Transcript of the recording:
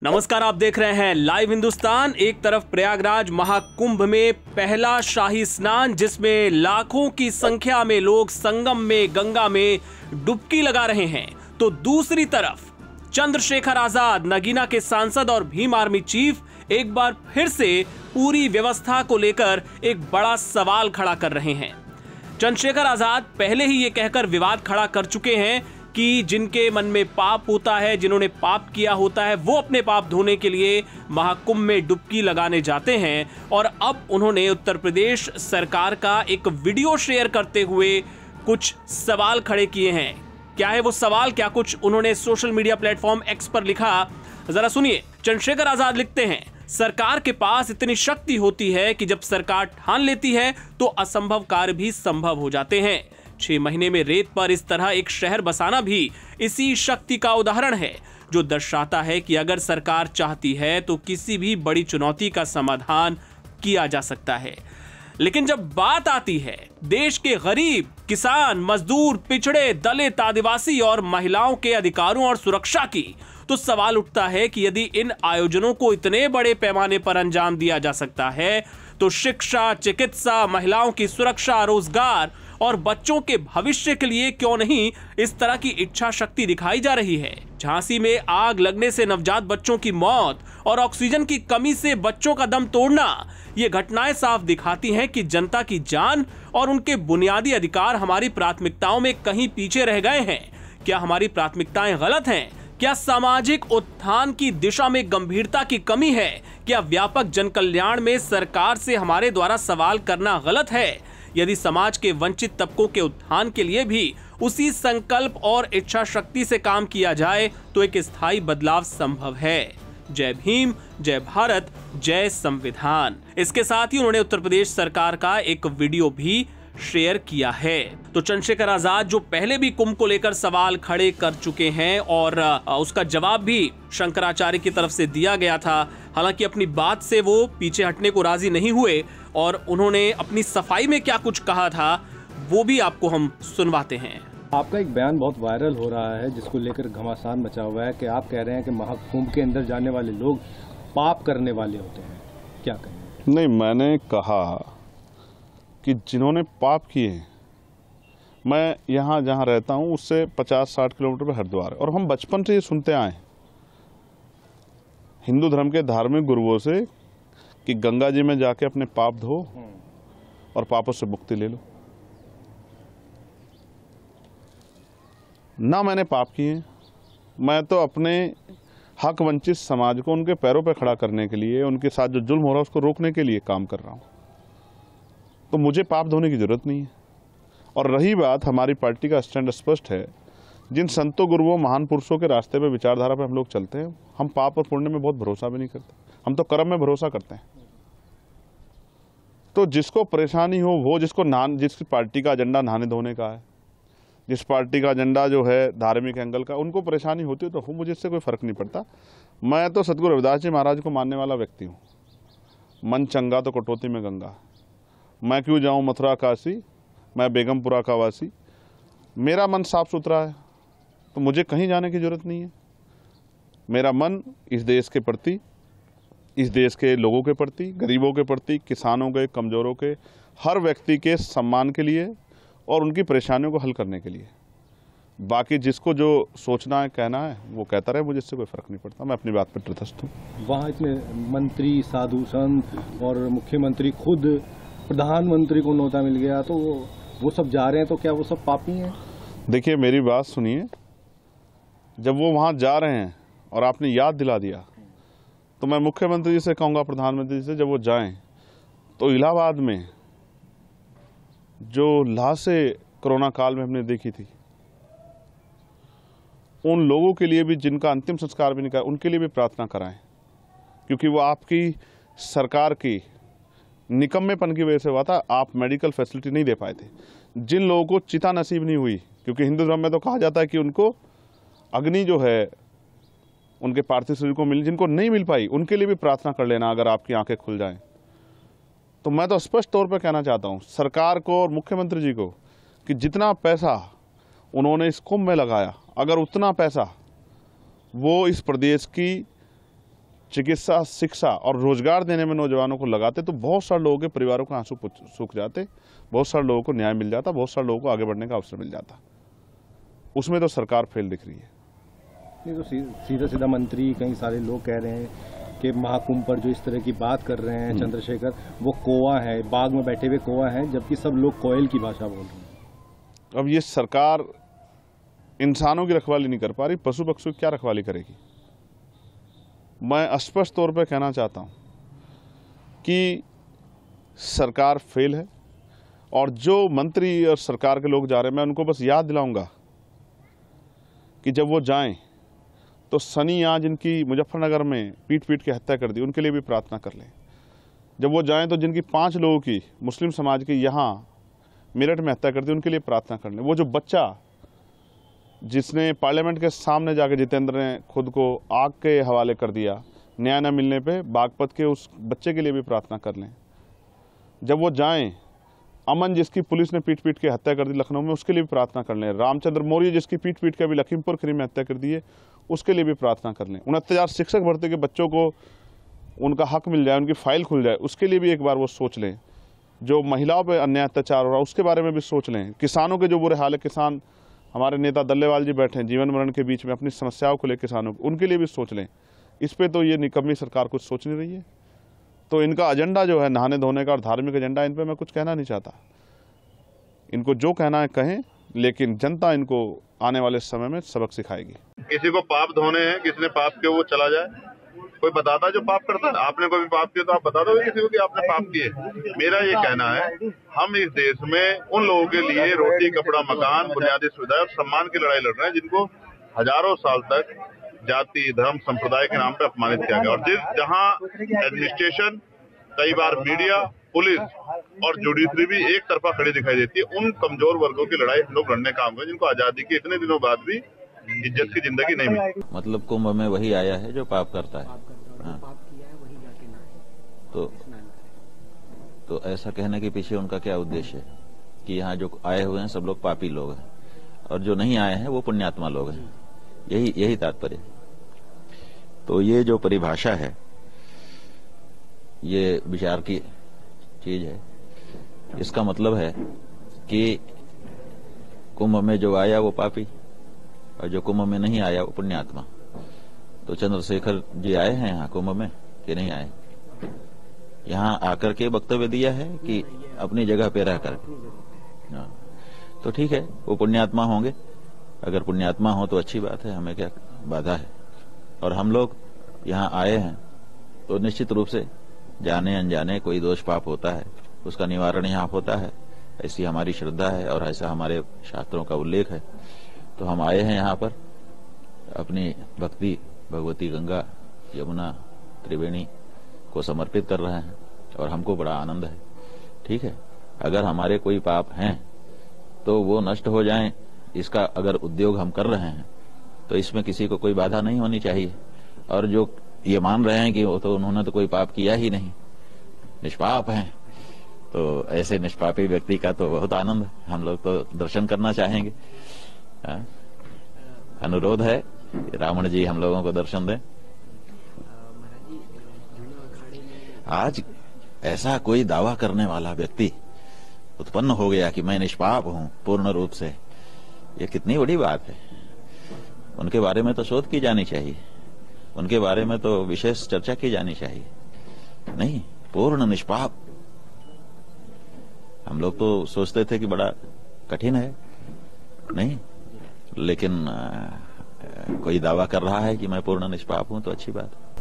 नमस्कार, आप देख रहे हैं लाइव हिंदुस्तान। एक तरफ प्रयागराज महाकुंभ में पहला शाही स्नान, जिसमें लाखों की संख्या में लोग संगम में गंगा में डुबकी लगा रहे हैं, तो दूसरी तरफ चंद्रशेखर आजाद, नगीना के सांसद और भीम आर्मी चीफ एक बार फिर से पूरी व्यवस्था को लेकर एक बड़ा सवाल खड़ा कर रहे हैं। चंद्रशेखर आजाद पहले ही ये कहकर विवाद खड़ा कर चुके हैं कि जिनके मन में पाप होता है, जिन्होंने पाप किया होता है, वो अपने पाप धोने के लिए महाकुंभ में डुबकी लगाने जाते हैं। और अब उन्होंने उत्तर प्रदेश सरकार का एक वीडियो शेयर करते हुए कुछ सवाल खड़े किए हैं। क्या है वो सवाल, क्या कुछ उन्होंने सोशल मीडिया प्लेटफॉर्म एक्स पर लिखा, जरा सुनिए। चंद्रशेखर आजाद लिखते हैं, सरकार के पास इतनी शक्ति होती है कि जब सरकार ठान लेती है तो असंभव कार्य भी संभव हो जाते हैं। 6 महीने में रेत पर इस तरह एक शहर बसाना भी इसी शक्ति का उदाहरण है, जो दर्शाता है कि अगर सरकार चाहती है तो किसी भी बड़ी चुनौती का समाधान किया जा सकता है। लेकिन जब बात आती है देश के गरीब, किसान, मजदूर, पिछड़े, दलित, आदिवासी और महिलाओं के अधिकारों और सुरक्षा की, तो सवाल उठता है कि यदि इन आयोजनों को इतने बड़े पैमाने पर अंजाम दिया जा सकता है, तो शिक्षा, चिकित्सा, महिलाओं की सुरक्षा, रोजगार और बच्चों के भविष्य के लिए क्यों नहीं इस तरह की इच्छा शक्ति दिखाई जा रही है। झांसी में आग लगने से नवजात बच्चों की मौत और ऑक्सीजन की कमी से बच्चों का दम तोड़ना, ये घटनाएं साफ दिखाती हैं कि जनता की जान और उनके बुनियादी अधिकार हमारी प्राथमिकताओं में कहीं पीछे रह गए हैं। क्या हमारी प्राथमिकताएं गलत हैं? क्या सामाजिक उत्थान की दिशा में गंभीरता की कमी है? क्या व्यापक जन कल्याण में सरकार से हमारे द्वारा सवाल करना गलत है? यदि समाज के वंचित तबकों के उत्थान के लिए भी उसी संकल्प और इच्छा शक्ति से काम किया जाए तो एक स्थायी बदलाव संभव है। जय भीम, जय भारत, जय संविधान। इसके साथ ही उन्होंने उत्तर प्रदेश सरकार का एक वीडियो भी शेयर किया है। तो चंद्रशेखर आजाद जो पहले भी कुंभ को लेकर सवाल खड़े कर चुके हैं और उसका जवाब भी शंकराचार्य की तरफ से दिया गया था। हालांकि अपनी बात से वो पीछे हटने को राजी नहीं हुए और उन्होंने अपनी सफाई में क्या कुछ कहा था वो भी आपको हम सुनवाते हैं। आपका एक बयान बहुत वायरल हो रहा है जिसको लेकर घमासान मचा हुआ है कि आप कह रहे हैं कि महाकुंभ के अंदर जाने वाले लोग पाप करने वाले होते हैं, क्या कहें? नहीं, मैंने कहा कि जिन्होंने पाप किए हैं, मैं यहाँ जहाँ रहता हूँ उससे 50-60 किलोमीटर पर हरिद्वार है, और हम बचपन से ये सुनते आए हिंदू धर्म के धार्मिक गुरुओं से कि गंगा जी में जाके अपने पाप धो और पापों से मुक्ति ले लो। ना मैंने पाप किए, मैं तो अपने हक वंचित समाज को उनके पैरों पर खड़ा करने के लिए, उनके साथ जो जुल्म हो रहा है उसको रोकने के लिए काम कर रहा हूँ। तो मुझे पाप धोने की जरूरत नहीं है। और रही बात, हमारी पार्टी का स्टैंड स्पष्ट है, जिन संतों, गुरुओं, महान पुरुषों के रास्ते पे, विचारधारा पे हम लोग चलते हैं। हम पाप और पुण्य में बहुत भरोसा भी नहीं करते, हम तो कर्म में भरोसा करते हैं। तो जिसको परेशानी हो वो, जिस पार्टी का एजेंडा नहाने धोने का है, जिस पार्टी का एजेंडा जो है धार्मिक एंगल का, उनको परेशानी होती है तो मुझे इससे कोई फर्क नहीं पड़ता। मैं तो सतगुरु रविदास जी महाराज को मानने वाला व्यक्ति हूँ। मन चंगा तो कटौती में गंगा, मैं क्यों जाऊँ मथुरा काशी, मैं बेगमपुरा का वासी। मेरा मन साफ सुथरा है तो मुझे कहीं जाने की जरूरत नहीं है। मेरा मन इस देश के प्रति, इस देश के लोगों के प्रति, गरीबों के प्रति, किसानों के, कमजोरों के, हर व्यक्ति के सम्मान के लिए और उनकी परेशानियों को हल करने के लिए। बाकी जिसको जो सोचना है, कहना है, वो कहता रहे, मुझे इससे कोई फर्क नहीं पड़ता। मैं अपनी बात पर तटस्थ हूँ। वहाँ इतने मंत्री, साधु संत और मुख्यमंत्री, खुद प्रधानमंत्री को न्योता मिल गया, तो वो सब जा रहे हैं, तो क्या वो सब पापी हैं? देखिए, मेरी बात सुनिए। जब वो वहाँ जा रहे हैं और आपने याद दिला दिया, तो मैं मुख्यमंत्री जी से कहूँगा, प्रधानमंत्री जी से, जब वो जाएं तो इलाहाबाद में जो लाशें कोरोना काल में हमने देखी थी, उन लोगों के लिए भी जिनका अंतिम संस्कार भी नहीं करा, उनके लिए भी प्रार्थना कराएं। क्योंकि वो आपकी सरकार की निकम्मेपन की वजह से हुआ था। आप मेडिकल फैसिलिटी नहीं दे पाए थे। जिन लोगों को चिता नसीब नहीं हुई, क्योंकि हिंदू धर्म में तो कहा जाता है कि उनको अग्नि जो है उनके पार्थिव शरीर को मिल, जिनको नहीं मिल पाई उनके लिए भी प्रार्थना कर लेना, अगर आपकी आंखें खुल जाएं। तो मैं तो स्पष्ट तौर पर कहना चाहता हूं सरकार को और मुख्यमंत्री जी को कि जितना पैसा उन्होंने इस कुंभ में लगाया, अगर उतना पैसा वो इस प्रदेश की चिकित्सा, शिक्षा और रोजगार देने में नौजवानों को लगाते तो बहुत सारे लोगों के परिवारों के आंसू सूख जाते, बहुत सारे लोगों को न्याय मिल जाता, बहुत सारे लोगों को आगे बढ़ने का अवसर मिल जाता। उसमें तो सरकार फेल दिख रही है। नहीं तो सीधा सीधा मंत्री, कई सारे लोग कह रहे हैं कि महाकुंभ पर जो इस तरह की बात कर रहे हैं चंद्रशेखर, वो कौवा है, बाग में बैठे हुए कौवा है, जबकि सब लोग कोयल की भाषा बोल रहे हैं। अब ये सरकार इंसानों की रखवाली नहीं कर पा रही, पशु पक्षियों की क्या रखवाली करेगी। मैं स्पष्ट तौर पर कहना चाहता हूं कि सरकार फेल है, और जो मंत्री और सरकार के लोग जा रहे हैं, मैं उनको बस याद दिलाऊंगा कि जब वो जाएं तो सनी आज जिनकी मुजफ्फरनगर में पीट पीट के हत्या कर दी, उनके लिए भी प्रार्थना कर लें। जब वो जाएं तो जिनकी 5 लोगों की मुस्लिम समाज की यहाँ मेरठ में हत्या कर दी, उनके लिए प्रार्थना कर लें। वो जो बच्चा जिसने पार्लियामेंट के सामने जाकर जितेंद्र ने खुद को आग के हवाले कर दिया न्याय न मिलने पे, बागपत के उस बच्चे के लिए भी प्रार्थना कर लें। जब वो जाएं, अमन जिसकी पुलिस ने पीट पीट के हत्या कर दी लखनऊ में, उसके लिए भी प्रार्थना कर लें। रामचंद्र मौर्य जिसकी पीट पीट के अभी लखीमपुर खीरी में हत्या कर दी है, उसके लिए भी प्रार्थना कर लें। 69 शिक्षक भर्ती के बच्चों को उनका हक मिल जाए, उनकी फाइल खुल जाए, उसके लिए भी एक बार वो सोच लें। जो महिलाओं पर अन्याय अत्याचार हो रहा है, उसके बारे में भी सोच लें। किसानों के जो बुरे हाल है, किसान, हमारे नेता दल्लेवाल जी बैठे हैं जीवन मरण के बीच में, अपनी समस्याओं को लेकर किसानों को, उनके लिए भी सोच लें। इस पे तो ये निकम्मी सरकार कुछ सोच नहीं रही है। तो इनका एजेंडा जो है नहाने धोने का और धार्मिक एजेंडा, इन पे मैं कुछ कहना नहीं चाहता। इनको जो कहना है कहें, लेकिन जनता इनको आने वाले समय में सबक सिखाएगी। किसी को पाप धोने हैं, किसी ने पाप किया वो चला जाए। कोई बताता है जो पाप करता है, आपने कोई भी पाप किया तो आप बता दो किसी को कि आपने पाप किए। मेरा ये कहना है, हम इस देश में उन लोगों के लिए रोटी, कपड़ा, मकान, बुनियादी सुविधा और सम्मान की लड़ाई लड़ रहे हैं जिनको हजारों साल तक जाति, धर्म, संप्रदाय के नाम पे अपमानित किया गया। और जहाँ एडमिनिस्ट्रेशन, कई बार मीडिया, पुलिस और जुडिशरी भी एक तरफा खड़ी दिखाई देती है, उन कमजोर वर्गों की लड़ाई हम लोग लड़ने का काम है जिनको आजादी के इतने दिनों बाद भी इज्जत की जिंदगी नहीं मिली। मतलब कुंभ में वही आया है जो पाप करता है। हाँ। तो ऐसा कहने के पीछे उनका क्या उद्देश्य है कि यहाँ जो आए हुए हैं सब लोग पापी लोग हैं और जो नहीं आए हैं वो पुण्यात्मा लोग हैं, यही तात्पर्य। तो ये जो परिभाषा है ये विचार की चीज है। इसका मतलब है कि कुंभ में जो आया वो पापी और जो कुंभ में नहीं आया वो पुण्यात्मा। तो चंद्रशेखर जी आए हैं यहाँ कुंभ में कि नहीं आए? यहाँ आकर के वक्तव्य दिया है कि अपनी जगह पे रह कर? तो ठीक है, वो पुण्यात्मा होंगे। अगर पुण्यात्मा हो तो अच्छी बात है, हमें क्या बाधा है। और हम लोग यहाँ आए हैं तो निश्चित रूप से जाने अनजाने कोई दोष पाप होता है, उसका निवारण यहाँ होता है, ऐसी हमारी श्रद्धा है और ऐसा हमारे शास्त्रों का उल्लेख है। तो हम आए हैं यहाँ पर अपनी भक्ति भगवती गंगा, यमुना, त्रिवेणी को समर्पित कर रहे हैं और हमको बड़ा आनंद है। ठीक है, अगर हमारे कोई पाप हैं तो वो नष्ट हो जाएं, इसका अगर उद्योग हम कर रहे हैं तो इसमें किसी को कोई बाधा नहीं होनी चाहिए। और जो ये मान रहे हैं कि वो तो उन्होंने तो कोई पाप किया ही नहीं, निष्पाप हैं, तो ऐसे निष्पापी व्यक्ति का तो बहुत आनंद है। हम लोग तो दर्शन करना चाहेंगे। अनुरोध है रावण जी हम लोगों को दर्शन दें। आज ऐसा कोई दावा करने वाला व्यक्ति उत्पन्न हो गया कि मैं निष्पाप हूं पूर्ण रूप से, ये कितनी बड़ी बात है। उनके बारे में तो शोध की जानी चाहिए, उनके बारे में तो विशेष चर्चा की जानी चाहिए। नहीं, पूर्ण निष्पाप। हम लोग तो सोचते थे कि बड़ा कठिन है, नहीं, लेकिन कोई दावा कर रहा है कि मैं पूर्ण निष्पाप हूं तो अच्छी बात है।